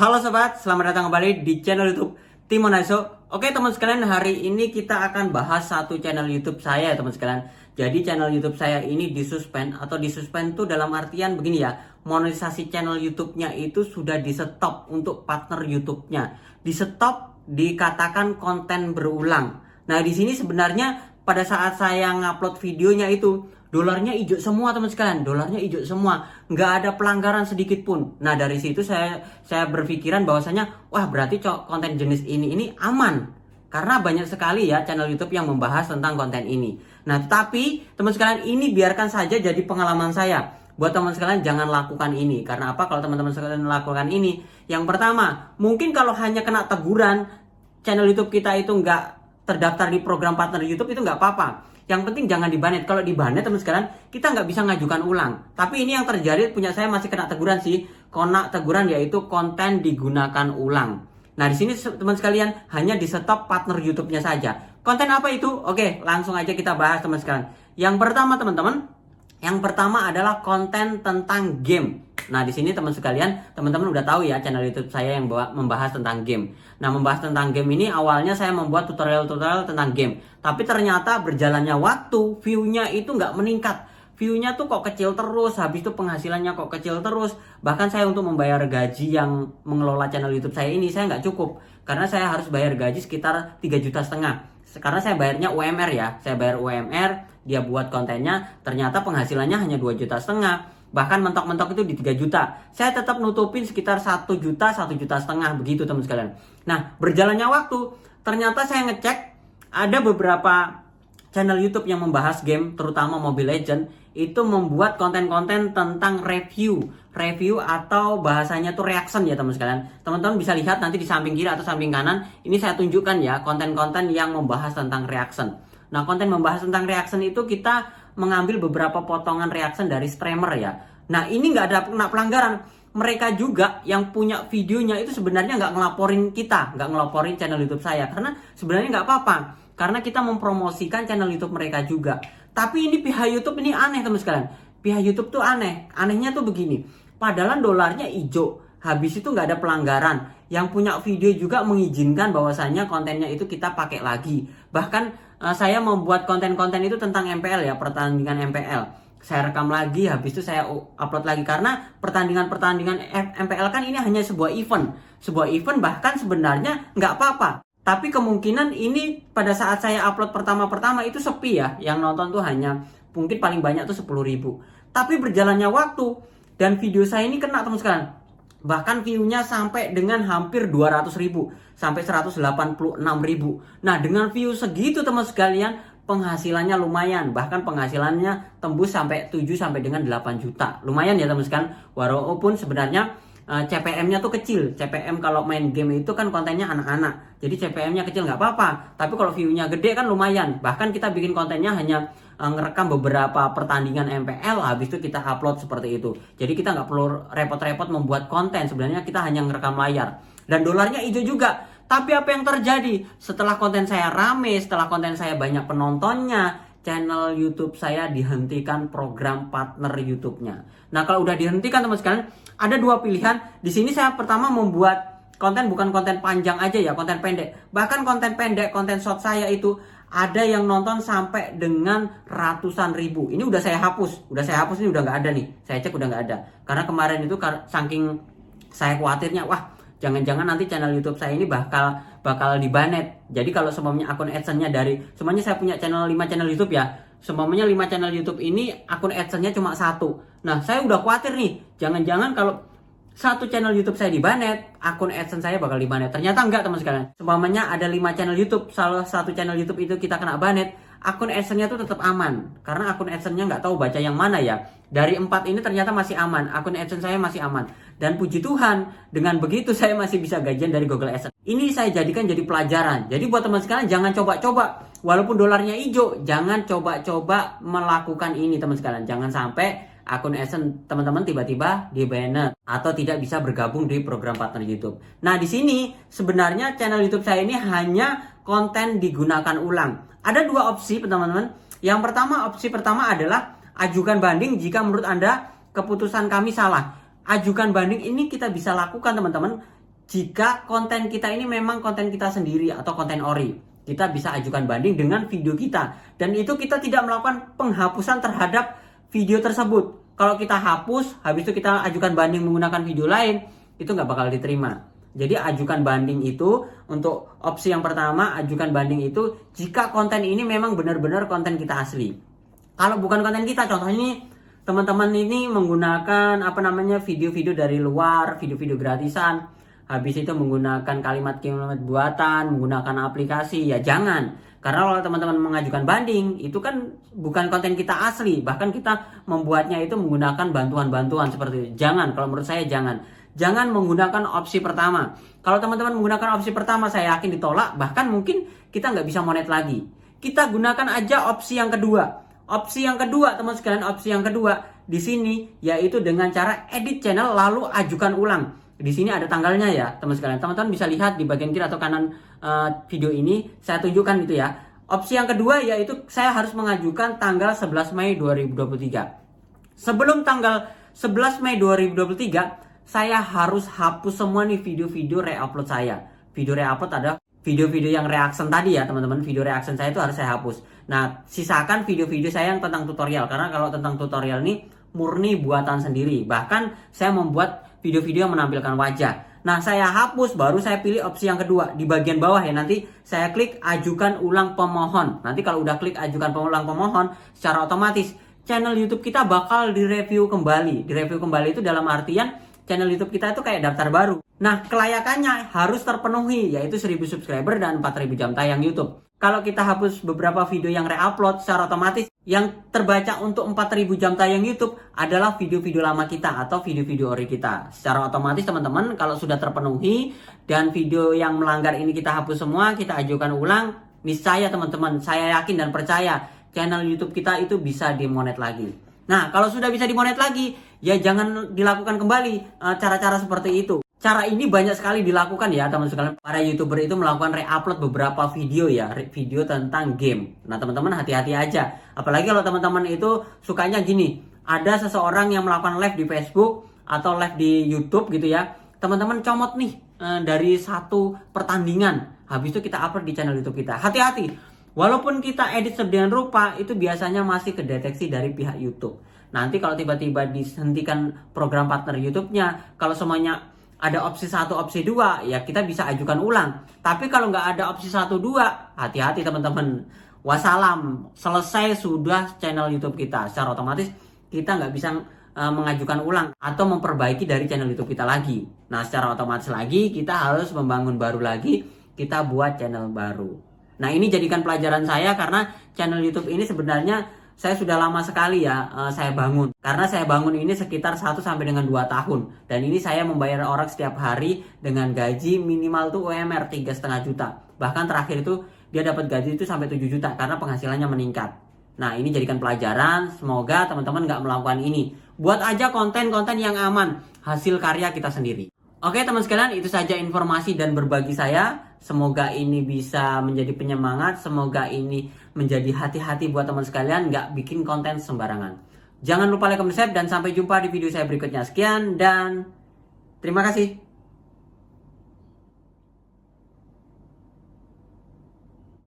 Halo sobat, selamat datang kembali di channel YouTube Timon Aiso. Oke teman sekalian, hari ini kita akan bahas satu channel YouTube saya teman sekalian. Jadi channel YouTube saya ini disuspend, atau disuspend tuh dalam artian begini ya. Monetisasi channel YouTube-nya itu sudah di stop untuk partner YouTube-nya. Di stop dikatakan konten berulang. Nah di sini sebenarnya pada saat saya ngupload videonya itu dolarnya hijau semua teman sekalian, dolarnya hijau semua, nggak ada pelanggaran sedikit pun. Nah dari situ saya berpikiran bahwasanya wah berarti konten jenis ini aman, karena banyak sekali ya channel YouTube yang membahas tentang konten ini. Nah tapi teman sekalian, ini biarkan saja jadi pengalaman saya. Buat teman sekalian jangan lakukan ini. Karena apa? Kalau teman-teman sekalian lakukan ini, yang pertama mungkin kalau hanya kena teguran channel YouTube kita itu nggak terdaftar di program partner YouTube itu nggak apa-apa. Yang penting jangan dibanet. Kalau dibanet teman sekalian, kita nggak bisa ngajukan ulang. Tapi ini yang terjadi, punya saya masih kena teguran sih. Kena teguran yaitu konten digunakan ulang. Nah di sini teman sekalian hanya di stop partner YouTube-nya saja. Konten apa itu? Oke, langsung aja kita bahas teman sekalian. Yang pertama teman-teman, yang pertama adalah konten tentang game. Nah di sini teman sekalian, teman-teman udah tahu ya channel YouTube saya yang membahas tentang game. Nah membahas tentang game ini awalnya saya membuat tutorial-tutorial tentang game. Tapi ternyata berjalannya waktu, view-nya itu nggak meningkat. View-nya tuh kok kecil terus, habis itu penghasilannya kok kecil terus. Bahkan saya untuk membayar gaji yang mengelola channel YouTube saya ini, saya nggak cukup. Karena saya harus bayar gaji sekitar 3,5 juta. Karena saya bayarnya UMR ya, saya bayar UMR, dia buat kontennya, ternyata penghasilannya hanya 2,5 juta. Bahkan mentok-mentok itu di 3 juta. Saya tetap nutupin sekitar 1 juta, 1,5 juta begitu teman sekalian. Nah, berjalannya waktu, ternyata saya ngecek ada beberapa channel YouTube yang membahas game, terutama Mobile Legends, itu membuat konten-konten tentang review atau bahasanya tuh reaction ya teman sekalian. Teman-teman bisa lihat nanti di samping kiri atau samping kanan, ini saya tunjukkan ya konten-konten yang membahas tentang reaction. Nah, konten membahas tentang reaction itu kita mengambil beberapa potongan reaction dari streamer ya. Nah, ini nggak ada kena pelanggaran. Mereka juga yang punya videonya itu sebenarnya nggak ngelaporin kita, nggak ngelaporin channel YouTube saya, karena sebenarnya nggak apa-apa, karena kita mempromosikan channel YouTube mereka juga. Tapi ini pihak YouTube ini aneh teman sekalian. Pihak YouTube tuh aneh. Anehnya tuh begini. Padahal dolarnya hijau, habis itu nggak ada pelanggaran. Yang punya video juga mengizinkan bahwasannya kontennya itu kita pakai lagi. Bahkan saya membuat konten-konten itu tentang MPL ya, pertandingan MPL. Saya rekam lagi, habis itu saya upload lagi. Karena pertandingan MPL kan ini hanya sebuah event. Sebuah event bahkan sebenarnya nggak apa-apa. Tapi kemungkinan ini pada saat saya upload pertama-pertama itu sepi ya. Yang nonton tuh hanya mungkin paling banyak tuh 10.000. Tapi berjalannya waktu dan video saya ini kena teman sekalian. Bahkan view-nya sampai dengan hampir 200.000 sampai 186.000. Nah dengan view segitu teman sekalian, penghasilannya lumayan. Bahkan penghasilannya tembus sampai 7 sampai dengan 8 juta. Lumayan ya teman sekalian. Walaupun sebenarnya CPM-nya tuh kecil. CPM kalau main game itu kan kontennya anak-anak. Jadi CPM-nya kecil nggak apa-apa. Tapi kalau view-nya gede kan lumayan. Bahkan kita bikin kontennya hanya ngerekam beberapa pertandingan MPL, habis itu kita upload seperti itu. Jadi kita nggak perlu repot-repot membuat konten. Sebenarnya kita hanya ngerekam layar. Dan dolarnya hijau juga. Tapi apa yang terjadi? Setelah konten saya rame, setelah konten saya banyak penontonnya, channel YouTube saya dihentikan program partner YouTube-nya. Nah, kalau udah dihentikan teman sekalian, ada dua pilihan. Di sini saya pertama membuat konten bukan konten panjang aja ya, konten pendek. Bahkan konten pendek, konten short saya itu ada yang nonton sampai dengan ratusan ribu. Ini udah saya hapus. Ini udah nggak ada nih. Saya cek udah nggak ada. Karena kemarin itu saking saya khawatirnya, wah jangan-jangan nanti channel YouTube saya ini bakal dibanet. Jadi kalau semuanya akun AdSense-nya semuanya saya punya 5 channel YouTube ya. Semuanya 5 channel YouTube ini akun AdSense-nya cuma 1. Nah, saya udah khawatir nih, jangan-jangan kalau satu channel YouTube saya dibanet, akun AdSense saya bakal dibanet. Ternyata enggak teman sekalian. Semuanya ada 5 channel YouTube, salah satu channel YouTube itu kita kena banet, akun AdSense-nya tuh tetap aman. Karena akun AdSense-nya nggak tahu baca yang mana ya. Dari 4 ini ternyata masih aman. Akun AdSense saya masih aman. Dan puji Tuhan, dengan begitu saya masih bisa gajian dari Google AdSense. Ini saya jadikan jadi pelajaran. Jadi buat teman sekalian jangan coba-coba. Walaupun dolarnya hijau, jangan coba-coba melakukan ini teman sekalian. Jangan sampai akun AdSense teman-teman tiba-tiba di-banned atau tidak bisa bergabung di program partner YouTube. Nah, di sini sebenarnya channel YouTube saya ini hanya konten digunakan ulang. Ada dua opsi teman-teman. Opsi pertama adalah ajukan banding jika menurut Anda keputusan kami salah. Ajukan banding ini kita bisa lakukan teman-teman. jika konten kita ini memang konten kita sendiri atau konten ori. Kita bisa ajukan banding dengan video kita. Dan itu kita tidak melakukan penghapusan terhadap video tersebut. Kalau kita hapus, habis itu kita ajukan banding menggunakan video lain, itu nggak bakal diterima. Jadi ajukan banding itu untuk opsi yang pertama, ajukan banding itu jika konten ini memang benar-benar konten kita asli. Kalau bukan konten kita, contohnya ini teman-teman ini menggunakan video-video dari luar, video-video gratisan, habis itu menggunakan kalimat-kalimat buatan, menggunakan aplikasi, ya jangan. Karena kalau teman-teman mengajukan banding, itu kan bukan konten kita asli. Bahkan kita membuatnya itu menggunakan bantuan-bantuan seperti itu. Jangan, kalau menurut saya jangan. Jangan menggunakan opsi pertama. Kalau teman-teman menggunakan opsi pertama, saya yakin ditolak. Bahkan mungkin kita nggak bisa monet lagi. Kita gunakan aja opsi yang kedua. Opsi yang kedua, teman sekalian, opsi yang kedua di sini yaitu dengan cara edit channel lalu ajukan ulang. Di sini ada tanggalnya ya, teman sekalian. Teman-teman bisa lihat di bagian kiri atau kanan video ini, saya tunjukkan gitu ya. Opsi yang kedua yaitu saya harus mengajukan tanggal 11 Mei 2023. Sebelum tanggal 11 Mei 2023, saya harus hapus semua nih video-video re-upload saya. Video re-upload ada video-video yang reaction tadi ya, teman-teman. Video reaction saya itu harus saya hapus. Nah, sisakan video-video saya yang tentang tutorial. Karena kalau tentang tutorial ini murni buatan sendiri. Bahkan saya membuat video-video yang menampilkan wajah. Nah, saya hapus, baru saya pilih opsi yang kedua. Di bagian bawah ya, nanti saya klik ajukan ulang pemohon. Nanti kalau udah klik ajukan ulang pemohon, secara otomatis channel YouTube kita bakal direview kembali. Direview kembali itu dalam artian channel YouTube kita itu kayak daftar baru. Nah, kelayakannya harus terpenuhi, yaitu 1000 subscriber dan 4000 jam tayang YouTube. Kalau kita hapus beberapa video yang re-upload, secara otomatis yang terbaca untuk 4000 jam tayang YouTube adalah video-video lama kita atau video-video ori kita. Secara otomatis teman-teman, kalau sudah terpenuhi dan video yang melanggar ini kita hapus semua, kita ajukan ulang, niscaya teman-teman, saya yakin dan percaya channel YouTube kita itu bisa dimonet lagi. Nah, kalau sudah bisa dimonet lagi, ya jangan dilakukan kembali cara-cara seperti itu. Cara ini banyak sekali dilakukan ya teman-teman sekalian. Para YouTuber itu melakukan re-upload beberapa video ya, video tentang game. Nah, teman-teman hati-hati aja. Apalagi kalau teman-teman itu sukanya gini, ada seseorang yang melakukan live di Facebook atau live di YouTube gitu ya. Teman-teman comot nih dari satu pertandingan. Habis itu kita upload di channel YouTube kita. Hati-hati. Walaupun kita edit sedemikian rupa, itu biasanya masih kedeteksi dari pihak YouTube. Nanti kalau tiba-tiba dihentikan program partner YouTube-nya, kalau semuanya ada opsi 1, opsi 2, ya kita bisa ajukan ulang. Tapi kalau nggak ada opsi 1, 2, hati-hati teman-teman. Wassalam, selesai sudah channel YouTube kita. Secara otomatis kita nggak bisa mengajukan ulang atau memperbaiki dari channel YouTube kita lagi. Nah, secara otomatis lagi kita harus membangun baru lagi, kita buat channel baru. Nah, ini jadikan pelajaran saya karena channel YouTube ini sebenarnya saya sudah lama sekali ya saya bangun. Karena saya bangun ini sekitar 1 sampai dengan 2 tahun. Dan ini saya membayar orang setiap hari dengan gaji minimal tuh UMR 3,5 juta. Bahkan terakhir itu dia dapat gaji itu sampai 7 juta karena penghasilannya meningkat. Nah, ini jadikan pelajaran. Semoga teman-teman nggak melakukan ini. Buat aja konten-konten yang aman. Hasil karya kita sendiri. Oke teman sekalian, itu saja informasi dan berbagi saya. Semoga ini bisa menjadi penyemangat. Semoga ini menjadi hati-hati buat teman sekalian. Nggak bikin konten sembarangan. Jangan lupa like, comment, share, dan sampai jumpa di video saya berikutnya. Sekian dan terima kasih.